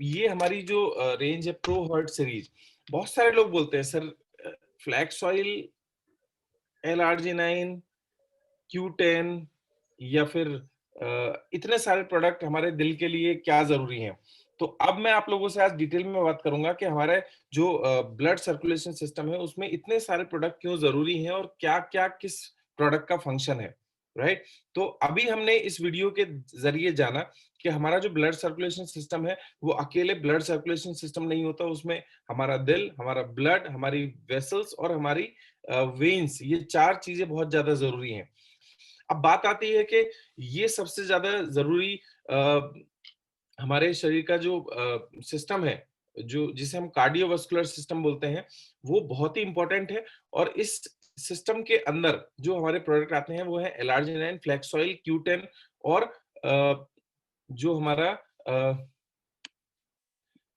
ये हमारी जो रेंज है प्रो हर्ट सीरीज, बहुत सारे लोग बोलते हैं sir flax oil, LRG9, Q10 या फिर इतने सारे प्रोडक्ट हमारे दिल के लिए क्या जरूरी हैं। तो अब मैं आप लोगों से आज डिटेल में बात करूंगा कि हमारे जो ब्लड सर्कुलेशन सिस्टम है उसमें इतने सारे प्रोडक्ट क्यों जरूरी हैं और क्या क्या किस प्रोडक्ट का फंक्शन है, राइट। तो अभी हमने इस वीडियो के जरिए जाना कि हमारा जो ब्लड सर्कुलेशन सिस्टम है वो अकेले ब्लड सर्कुलेशन सिस्टम नहीं होता, उसमें हमारा दिल, हमारा ब्लड, हमारी वेसल्स और हमारी वेन्स, ये चार चीजें बहुत ज्यादा जरूरी हैं। अब बात आती है कि ये सबसे ज्यादा जरूरी हमारे शरीर का जो सिस्टम है, जो जिसे हम कार्डियोवास्कुलर सिस्टम बोलते हैं, वो बहुत ही इंपॉर्टेंट है। और इस सिस्टम के अंदर जो हमारे प्रोडक्ट आते हैं वो है LRG9, फ्लैक्स ऑयल, Q10 और जो हमारा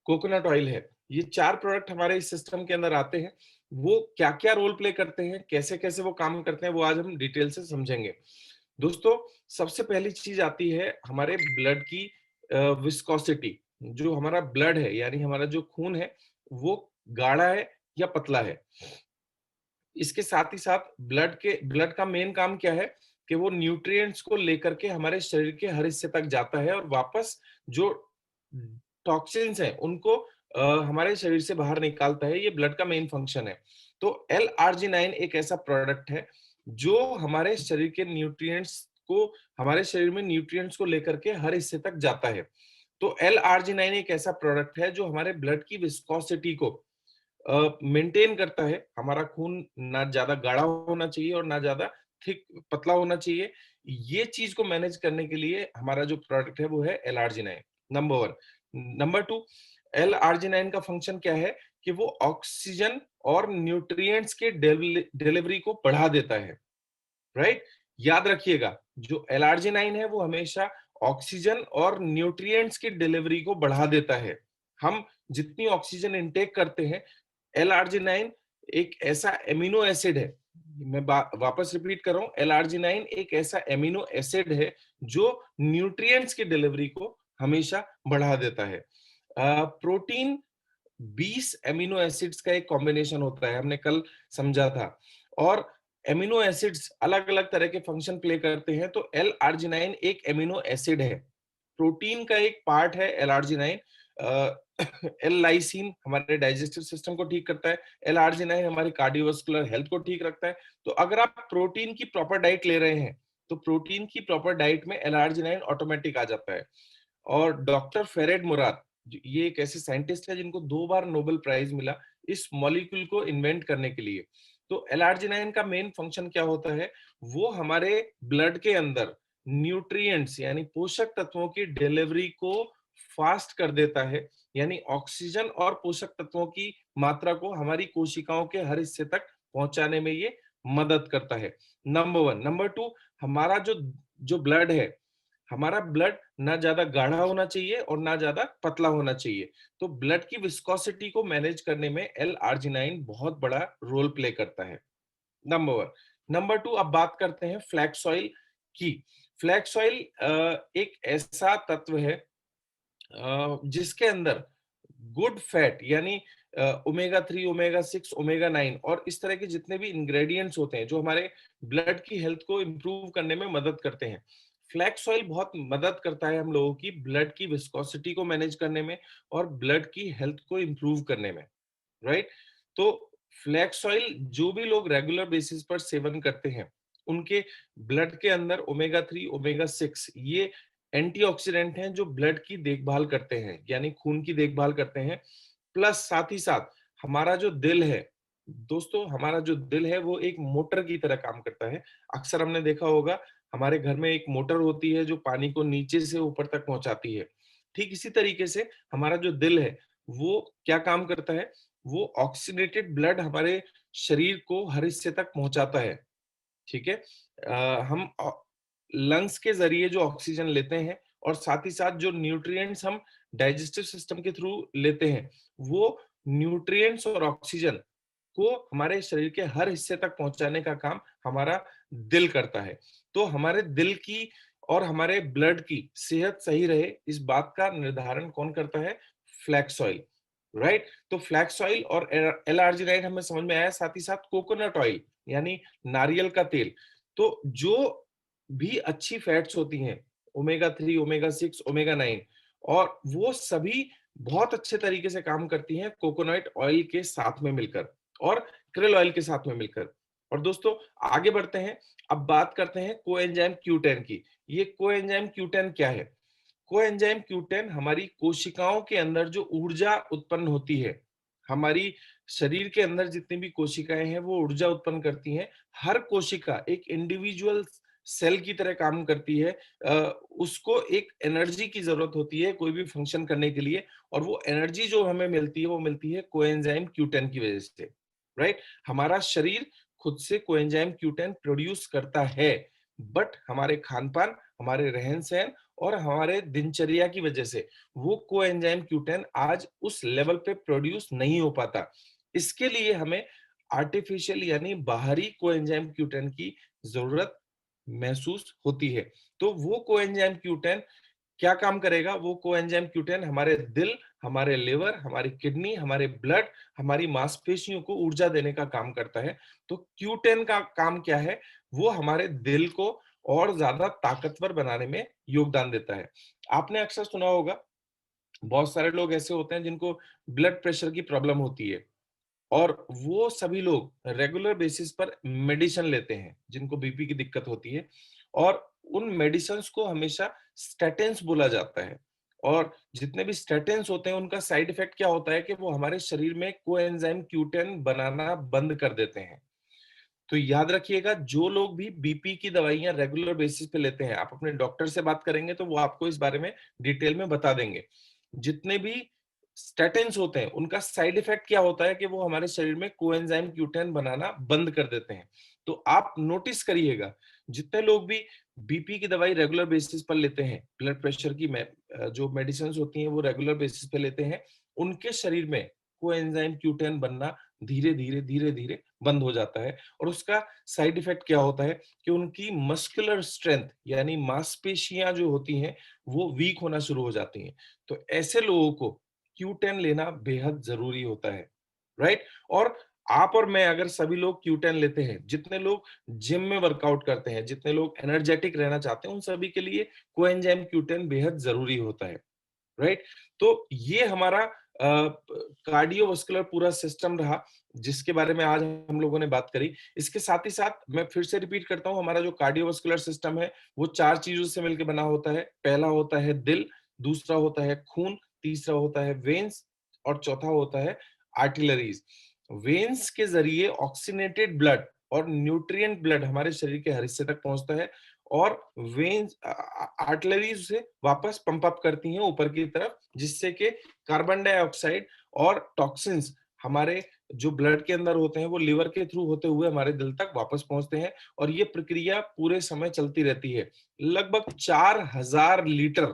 कोकोनट ऑयल है। ये चार प्रोडक्ट हमारे इस सिस्टम के अंदर आते हैं। वो क्या क्या रोल प्ले करते हैं, कैसे कैसे वो काम करते हैं, वो आज हम डिटेल से समझेंगे। दोस्तों, सबसे पहली चीज आती है हमारे ब्लड की विस्कोसिटी। जो हमारा ब्लड है यानी हमारा जो खून है वो गाढ़ा है या पतला है। इसके साथ ही साथ ब्लड का मेन काम क्या है कि वो न्यूट्रिएंट्स को लेकर के हमारे शरीर के हर हिस्से तक जाता है और वापस जो टॉक्सिन्स हैं उनको हमारे शरीर से बाहर निकालता है। ये ब्लड का मेन फंक्शन है। तो LRG9 एक ऐसा प्रोडक्ट है जो हमारे शरीर के न्यूट्रिएंट्स को, हमारे शरीर में न्यूट्रिएंट्स को लेकर के हर हिस्से तक जाता है। तो LRG9 एक ऐसा प्रोडक्ट है जो हमारे ब्लड की विस्कोसिटी को मेंटेन करता है। हमारा खून ना ज्यादा गाढ़ा होना चाहिए और ना ज्यादा थिक पतला होना चाहिए। ये चीज को मैनेज करने के लिए हमारा जो प्रोडक्ट है वो है LRG9, number one. Number two, LRG9 का फंक्शन क्या है कि वो ऑक्सीजन और न्यूट्रिएंट्स के डिलीवरी को बढ़ा देता है, राइट। याद रखिएगा, जो LRG9 है वो हमेशा ऑक्सीजन और न्यूट्रिएंट्स की डिलीवरी को बढ़ा देता है। हम जितनी ऑक्सीजन इनटेक करते हैं, LRG9 एक ऐसा एमिनो एसिड है, मैं वापस रिपीट कर रहा हूं, LRG9 एक ऐसा एमिनो एसिड है जो न्यूट्रिएंट्स की डिलीवरी को हमेशा बढ़ा देता है। प्रोटीन 20 एमिनो एसिड्स का एक कॉम्बिनेशन होता है, हमने कल समझा था। और एमिनो एसिड्स अलग अलग तरह के फंक्शन प्ले करते हैं। तो LRG9 एक एमिनो एसिड है, प्रोटीन का एक पार्ट है LRG9। एल लाइसिन हमारे डाइजेस्टिव सिस्टम को ठीक करता है, LRG9 हमारी कार्डियोवास्कुलर हेल्थ को ठीक रखता है। तो अगर आप प्रोटीन की प्रॉपर डाइट ले रहे हैं तो प्रोटीन की प्रॉपर डाइट में LRG9 ऑटोमेटिक आ जाता है। और डॉक्टर फेरेड मुराद, ये एक ऐसे साइंटिस्ट है जिनको 2 बार नोबेल प्राइज मिला इस मॉलिक्यूल को इन्वेंट करने के लिए। तो LRG9 का मेन फंक्शन क्या होता है, वो हमारे ब्लड के अंदर न्यूट्रिएंट्स यानी पोषक तत्वों की डिलीवरी को फास्ट कर देता है। यानी ऑक्सीजन और पोषक तत्वों की मात्रा को हमारी कोशिकाओं के हर हिस्से तक पहुंचाने में ये मदद करता है, नंबर वन। नंबर टू, हमारा जो जो ब्लड है, हमारा ब्लड ना ज्यादा गाढ़ा होना चाहिए और ना ज्यादा पतला होना चाहिए। तो ब्लड की विस्कोसिटी को मैनेज करने में LRG9 बहुत बड़ा रोल प्ले करता है, नंबर वन। नंबर टू, अब बात करते हैं फ्लैक्स ऑयल की। फ्लैक्स ऑयल एक ऐसा तत्व है जिसके अंदर गुड फैट यानी ओमेगा 3, ओमेगा 6, ओमेगा 9 और इस तरह के जितने भी इंग्रेडिएंट्स होते हैं जो हमारे ब्लड की हेल्थ को इंप्रूव करने में मदद करते हैं। फ्लैक्स ऑयल बहुत मदद करता है हम लोगों की ब्लड की विस्कोसिटी को मैनेज करने में और ब्लड की हेल्थ को इंप्रूव करने में, राइट। तो फ्लैक्स ऑयल जो भी लोग रेगुलर बेसिस पर सेवन करते हैं उनके ब्लड के अंदर ओमेगा 3, ओमेगा 6 ये एंटीऑक्सीडेंट हैं जो ब्लड की देखभाल करते हैं यानी खून की देखभाल करते हैं। प्लस साथ ही साथ हमारा जो दिल है, दोस्तों हमारा जो दिल है वो एक मोटर की तरह काम करता है। अक्सर हमने देखा होगा हमारे घर में एक मोटर होती है जो पानी को नीचे से ऊपर तक पहुंचाती है। ठीक इसी तरीके से हमारा जो दिल है वो क्या काम करता है, वो ऑक्सीडेटेड ब्लड हमारे शरीर को हर हिस्से तक पहुंचाता है, ठीक है। हम लंग्स के जरिए जो ऑक्सीजन लेते हैं और साथ ही साथ जो न्यूट्रिएंट्स हम डाइजेस्टिव सिस्टम के थ्रू लेते हैं, वो न्यूट्रिएंट्स और ऑक्सीजन को हमारे शरीर के हर हिस्से तक पहुंचाने का काम हमारा दिल करता है। तो हमारे दिल की और हमारे ब्लड की सेहत सही रहे इस बात का निर्धारण कौन करता है, फ्लैक्स ऑयल, राइट। तो फ्लैक्स ऑयल और L-arginine हमें समझ में आया, साथ ही साथ कोकोनट ऑयल यानी नारियल का तेल। तो जो भी अच्छी फैट्स होती हैं, ओमेगा 3, ओमेगा 6, ओमेगा 9, और वो सभी बहुत अच्छे तरीके से काम करती हैं कोकोनट ऑयल के साथ में मिलकर और krill ऑयल के साथ में मिलकर। और दोस्तों आगे बढ़ते हैं, अब बात करते हैं कोएंजाइम Q10 की। ये कोएंजाइम Q10 क्या है? कोएंजाइम Q10 हमारी कोशिकाओं के अंदर जो ऊर्जा उत्पन्न होती है, हमारी शरीर के अंदर जितनी भी कोशिकाएं हैं वो ऊर्जा उत्पन्न करती हैं। हर कोशिका एक इंडिविजुअल सेल की तरह काम करती है। उसको एक एनर्जी की जरूरत होती है कोई भी फंक्शन करने के लिए, और वो एनर्जी जो हमें मिलती है वो मिलती है कोएंजाइम Q10 की वजह से, राइट। हमारा शरीर खुद से कोएंजाइम Q10 प्रोड्यूस करता है, बट हमारे खान पान, हमारे रहन सहन और हमारे दिनचर्या की वजह से वो कोएंजाइम Q10 आज उस लेवल पे प्रोड्यूस नहीं हो पाता। इसके लिए हमें आर्टिफिशियल यानी बाहरी कोएंजाइम Q10 की जरूरत महसूस होती है। तो वो कोएंजाइम Q10 क्या काम करेगा? वो कोएंजाइम Q10 हमारे दिल, हमारे लिवर, हमारी किडनी, हमारे ब्लड, हमारी मांसपेशियों को ऊर्जा देने का काम करता है। तो Q10 का काम क्या है? वो हमारे दिल को और ज्यादा ताकतवर बनाने में योगदान देता है। आपने अक्सर सुना होगा, बहुत सारे लोग ऐसे होते हैं जिनको ब्लड प्रेशर की प्रॉब्लम होती है, और वो सभी लोग रेगुलर बेसिस पर मेडिसिन लेते हैं जिनको बीपी की दिक्कत होती है, और उन मेडिसिन्स को हमेशा स्टैटिन्स बोला जाता है। और जितने भी स्टैटिन्स होते हैं उनका साइड इफेक्ट क्या होता है कि वो हमारे शरीर में कोएंजाइम Q10 बनाना बंद कर देते हैं। तो याद रखिएगा, जो लोग भी बीपी की दवाइयां रेगुलर बेसिस पे लेते हैं, आप अपने डॉक्टर से बात करेंगे तो वो आपको इस बारे में डिटेल में बता देंगे। जितने भी स्टैटिन्स होते हैं उनका साइड इफेक्ट क्या होता है कि वो हमारे शरीर में कोएंजाइम Q10 बनाना बंद कर देते हैं। तो आप नोटिस करिएगा, जितने लोग भी बीपी की दवाई रेगुलर बेसिस पर लेते हैं, ब्लड प्रेशर की जो मेडिसिन होती हैं वो रेगुलर बेसिस पे लेते हैं, उनके शरीर में कोएंजाइम Q10 बनना धीरे धीरे धीरे धीरे बंद हो जाता है। और उसका साइड इफेक्ट क्या होता है कि उनकी मस्कुलर स्ट्रेंथ यानी मांसपेशियां जो होती हैं वो वीक होना शुरू हो जाती हैं। तो ऐसे लोगों को Q10 लेना बेहद जरूरी होता है, राइट। और आप और मैं अगर सभी लोग Q10 लेते हैं, जितने लोग जिम में वर्कआउट करते हैं, जितने लोग एनर्जेटिक रहना चाहते हैं, उन सभी के लिए कोएंजाइम Q10 बेहद जरूरी होता है, राइट। तो ये हमारा कार्डियोवास्कुलर पूरा सिस्टम रहा, जिसके बारे में आज हम लोगों ने बात करी। इसके साथ ही साथ मैं फिर से रिपीट करता हूँ, हमारा जो कार्डियोवास्कुलर सिस्टम है वो 4 चीजों से मिलकर बना होता है। पहला होता है दिल, दूसरा होता है खून, तीसरा होता है वेन्स, और चौथा होता है आर्टिलरीज। वेन्स के जरिए ऑक्सीनेटेड ब्लड और न्यूट्रिएंट ब्लड हमारे शरीर के हर हिस्से तक पहुंचता है, और वेन्स आर्टलरीज से वापस पंप अप करती हैं ऊपर की तरफ, जिससे कि कार्बन डाइऑक्साइड और टॉक्सिन्स हमारे जो ब्लड के अंदर होते हैं वो लिवर के थ्रू होते हुए हमारे दिल तक वापस पहुंचते हैं। और ये प्रक्रिया पूरे समय चलती रहती है। लगभग 4000 लीटर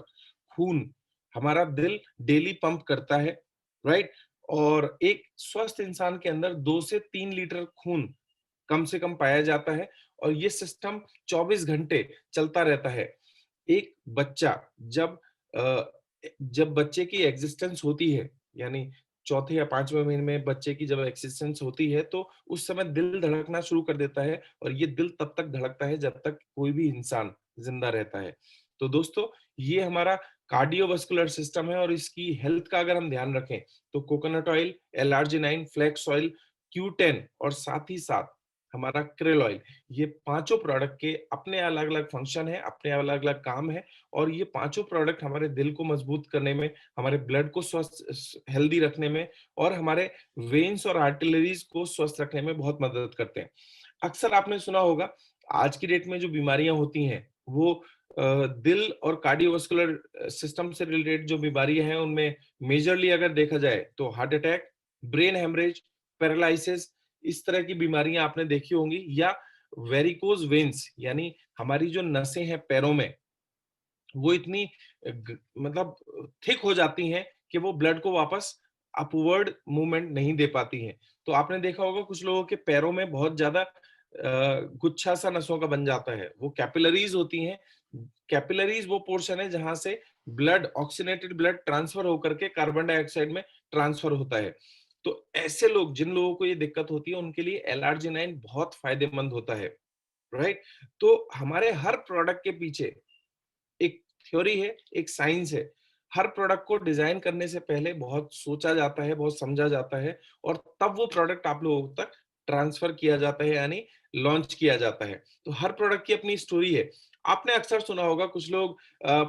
खून हमारा दिल डेली पंप करता है, राइट। और एक स्वस्थ इंसान के अंदर 2 से 3 लीटर खून कम से कम पाया जाता है, और ये सिस्टम 24 घंटे चलता रहता है। एक बच्चा जब अ, जब बच्चे की एग्जिस्टेंस होती है, यानी चौथे या 5वें महीने में बच्चे की जब एग्जिस्टेंस होती है, तो उस समय दिल धड़कना शुरू कर देता है, और ये दिल तब तक धड़कता है जब तक कोई भी इंसान जिंदा रहता है। तो दोस्तों, ये हमारा कार्डियोवास्कुलर सिस्टम है, और इसकी हेल्थ का अगर हम ध्यान रखें तो coconut oil, L-arginine, flax oil, Q10 और साथ ही साथ हमारा krill ऑयल, ये पांचों प्रोडक्ट के अपने अलग अलग फंक्शन है, अपने अलग अलग काम है। और ये पांचों प्रोडक्ट हमारे दिल को मजबूत करने में, हमारे ब्लड को स्वस्थ हेल्दी रखने में, और हमारे वेन्स और आर्टिलरीज को स्वस्थ रखने में बहुत मदद करते हैं। अक्सर आपने सुना होगा, आज की डेट में जो बीमारियां होती हैं वो दिल और कार्डियोवास्कुलर सिस्टम से रिलेटेड जो बीमारियां हैं उनमें मेजरली अगर देखा जाए तो heart attack, brain haemorrhage, paralysis, इस तरह की बीमारियां आपने देखी होंगी। या वेरिकोज वेन्स यानी हमारी जो नसें हैं पैरों में, वो इतनी मतलब थिक हो जाती हैं कि वो ब्लड को वापस अपवर्ड मूवमेंट नहीं दे पाती हैं। तो आपने देखा होगा कुछ लोगों के पैरों में बहुत ज्यादा गुच्छा सा नसों का बन जाता है, वो कैपिलरीज होती हैं कैपिलरीज वो पोर्शन है जहां से ब्लड, ऑक्सीजनेटेड ब्लड ट्रांसफर होकर के कार्बन डाइऑक्साइड में ट्रांसफर होता है। तो ऐसे लोग, जिन लोगों को ये दिक्कत होती है, उनके लिए एल-आर्जिनाइन बहुत फायदेमंद होता है, राइट? तो हमारे हर प्रोडक्ट के पीछे एक थ्योरी है, एक साइंस है। हर प्रोडक्ट को डिजाइन करने से पहले बहुत सोचा जाता है, बहुत समझा जाता है, और तब वो प्रोडक्ट आप लोगों तक ट्रांसफर किया जाता है, यानी लॉन्च किया जाता है। तो हर प्रोडक्ट की अपनी स्टोरी है। आपने अक्सर सुना होगा, कुछ लोग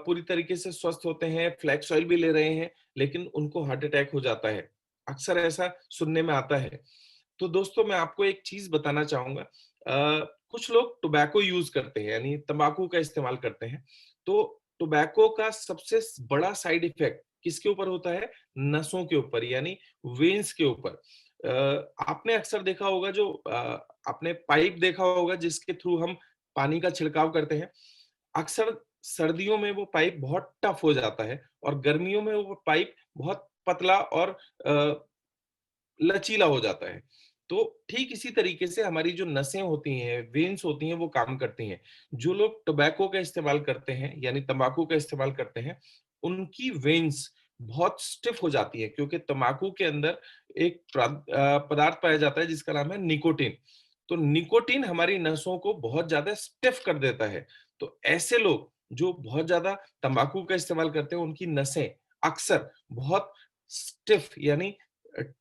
पूरी तरीके से स्वस्थ होते हैं, फ्लैक्स ऑयल भी ले रहे हैं, लेकिन उनको हार्ट अटैक हो जाता है। अक्सर ऐसा सुनने में आता है। तो दोस्तों, मैं आपको एक चीज बताना चाहूंगा। कुछ लोग टोबैको यूज करते हैं, यानी तंबाकू का इस्तेमाल करते हैं। तो टोबैको का सबसे बड़ा साइड इफेक्ट किसके ऊपर होता है? नसों के ऊपर, यानी वेन्स के ऊपर। आपने अक्सर देखा होगा, जो आपने पाइप देखा होगा जिसके थ्रू हम पानी का छिड़काव करते हैं। अक्सर सर्दियों में वो पाइप बहुत टफ हो जाता है, और गर्मियों में वो पाइप बहुत पतला और लचीला हो जाता है। तो ठीक इसी तरीके से हमारी जो नसें होती हैं, वेन्स होती हैं, वो काम करती हैं। जो लोग टोबैको का इस्तेमाल करते हैं, यानी तंबाकू का इस्तेमाल करते हैं, उनकी वेन्स बहुत स्टिफ हो जाती है, क्योंकि तंबाकू के अंदर एक पदार्थ पाया जाता है जिसका नाम है निकोटीन। तो निकोटीन हमारी नसों को बहुत ज्यादा स्टिफ कर देता है। तो ऐसे लोग जो बहुत ज्यादा तंबाकू का इस्तेमाल करते हैं, उनकी नसें अक्सर बहुत स्टिफ, यानी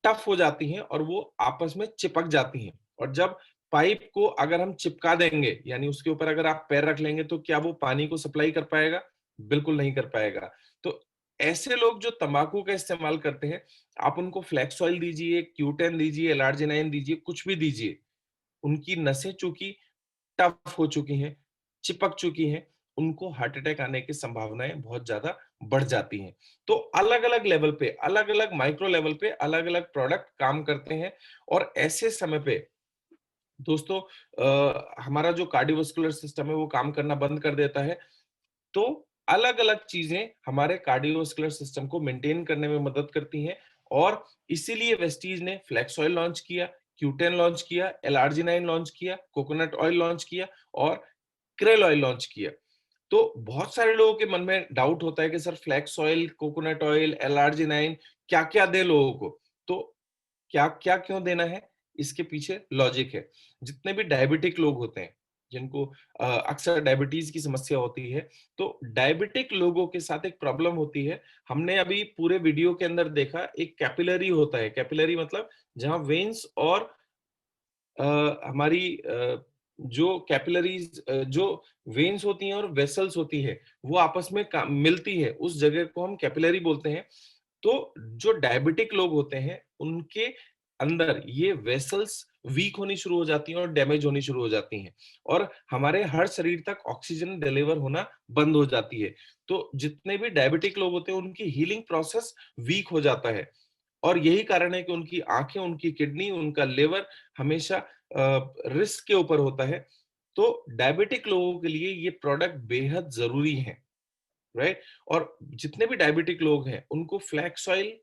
टफ हो जाती हैं, और वो आपस में चिपक जाती हैं। और जब पाइप को अगर हम चिपका देंगे, यानी उसके ऊपर अगर आप पैर रख लेंगे, तो क्या वो पानी को सप्लाई कर पाएगा? बिल्कुल नहीं कर पाएगा। तो ऐसे लोग जो तंबाकू का इस्तेमाल करते हैं, आप उनको फ्लेक्स ऑयल दीजिए, क्यूटेन दीजिए, एल-आर्जिनाइन दीजिए, कुछ भी दीजिए, उनकी नसें चूंकि टफ हो चुकी हैं, चिपक चुकी हैं, उनको हार्ट अटैक आने की संभावनाएं बहुत ज्यादा बढ़ जाती हैं। तो अलग-अलग लेवल पे, अलग-अलग माइक्रो लेवल पे अलग-अलग प्रोडक्ट काम करते हैं, और ऐसे समय पे दोस्तों, हमारा जो कार्डियोवास्कुलर सिस्टम है वो काम करना बंद कर देता है। तो अलग-अलग चीजें हमारे कार्डियोवास्कुलर सिस्टम को मेंटेन करने में मदद करती हैं, और इसीलिए वेस्टीज ने फ्लेक्स ऑयल लॉन्च किया, क्यूटेन लॉन्च किया, एल-आर्जिनाइन लॉन्च किया, कोकोनट ऑयल लॉन्च किया, और क्रेल ऑयल लॉन्च किया। तो बहुत सारे लोगों के मन में डाउट होता है कि sir, flax oil, coconut oil, L-arginine क्या-क्या दें लोगों को? तो क्या-क्या क्यों देना है? इसके पीछे लॉजिक है। जितने भी डायबिटिक लोग होते हैं, जिनको अक्सर डायबिटीज की समस्या होती है, तो डायबिटिक लोगों के साथ एक प्रॉब्लम होती है। हमने अभी पूरे वीडियो के अंदर देखा, एक कैपिलरी होता है। कैपिलरी मतलब जहां वेन्स और हमारी जो कैपिलरीज, जो वेन्स होती हैं और वेसल्स होती है, वो आपस में मिलती है, उस जगह को हम कैपिलरी बोलते हैं। तो जो डायबिटिक लोग होते हैं, उनके अंदर ये वेसल्स वीक होनी शुरू हो जाती हैं और डैमेज होनी शुरू हो जाती हैं, और हमारे हर शरीर तक ऑक्सीजन डिलीवर होना बंद हो जाती है। तो जितने भी डायबिटिक लोग होते हैं, उनकी हीलिंग प्रोसेस वीक हो जाता है, और यही कारण है कि उनकी आंखें, उनकी किडनी, उनका लिवर हमेशा रिस्क के ऊपर होता है। तो डायबिटिक लोगों के लिए ये प्रोडक्ट बेहद जरूरी है, राइट? और जितने भी डायबिटिक लोग हैं, उनको फ्लैक्स ऑयल,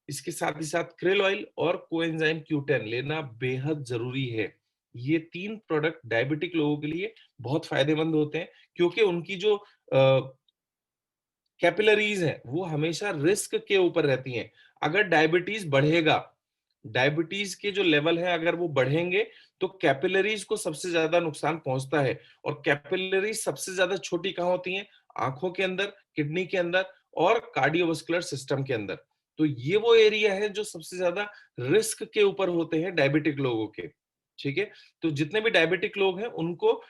इसके साथ ही साथ क्रेल ऑयल और कोएंजाइम क्यूटेन लेना बेहद जरूरी है। ये 3 प्रोडक्ट डायबिटिक लोगों के लिए बहुत फायदेमंद होते हैं, क्योंकि उनकी जो कैपिलरीज हैं, वो हमेशा रिस्क के ऊपर रहती हैं। अगर डायबिटीज बढ़ेगा, डायबिटीज के जो लेवल है अगर वो बढ़ेंगे, तो कैपिलरीज को सबसे ज्यादा नुकसान पहुंचता है। और कैपिलरीज सबसे ज्यादा छोटी कहाँ होती हैं? आंखों के अंदर, किडनी के अंदर, और कार्डियोवास्कुलर सिस्टम के अंदर। तो ये वो एरिया है जो सबसे ज्यादा रिस्क के ऊपर होते हैं डायबिटिक लोगों के। ठीक है? तो जितने भी डायबिटिक लोग हैं, उनको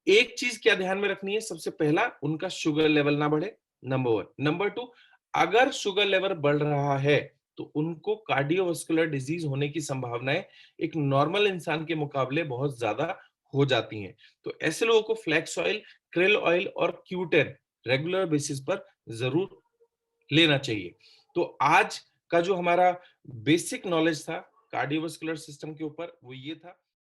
एक चीज क्या ध्यान में रखनी है? सबसे पहला, उनका शुगर लेवल ना बढ़े, नंबर 1। नंबर 2, अगर शुगर लेवल बढ़ रहा है, तो उनको कार्डियोवास्कुलर डिजीज होने की संभावनाएं एक नॉर्मल इंसान के मुकाबले बहुत ज्यादा हो जाती हैं। तो ऐसे लोगों को फ्लैक्स ऑयल, क्रेल ऑयल और क्यूटेन रेगुलर बेसिस पर जरूर लेना चाहिए। तो आज का जो हमारा बेसिक नॉलेज था कार्डियोवास्कुलर सिस्टम के ऊपर, वो ये था।